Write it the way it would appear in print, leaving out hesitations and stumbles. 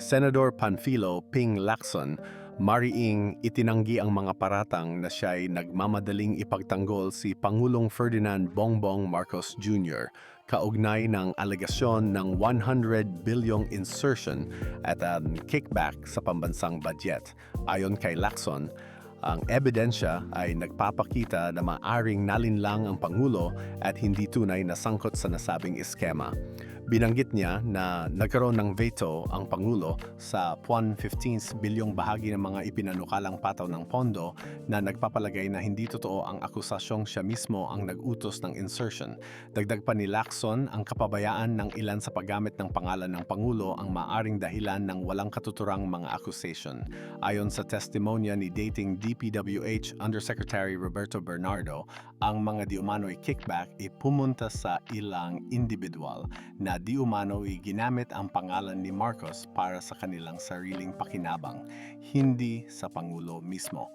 Senador Panfilo Ping Lacson, mariing itinanggi ang mga paratang na siya'y nagmamadaling ipagtanggol si Pangulong Ferdinand Bongbong Marcos Jr. kaugnay ng alegasyon ng 100 bilyong insertion at kickback sa pambansang budget. Ayon kay Lacson, ang ebidensya ay nagpapakita na maaring nalinlang ang Pangulo at hindi tunay na sangkot sa nasabing eskema. Binanggit niya na nagkaroon ng veto ang Pangulo sa 115 bilyong bahagi ng mga ipinanukalang pataw ng pondo na nagpapalagay na hindi totoo ang akusasyong siya mismo ang nag-utos ng insertion. Dagdag pa ni Lacson, ang kapabayaan ng ilan sa paggamit ng pangalan ng Pangulo ang maaring dahilan ng walang katuturang mga accusation. Ayon sa testimonya ni dating DPWH Undersecretary Roberto Bernardo, ang mga diumano'y kickback ay pumunta sa ilang individual na di umano'y ginamit ang pangalan ni Marcos para sa kanilang sariling pakinabang, hindi sa Pangulo mismo.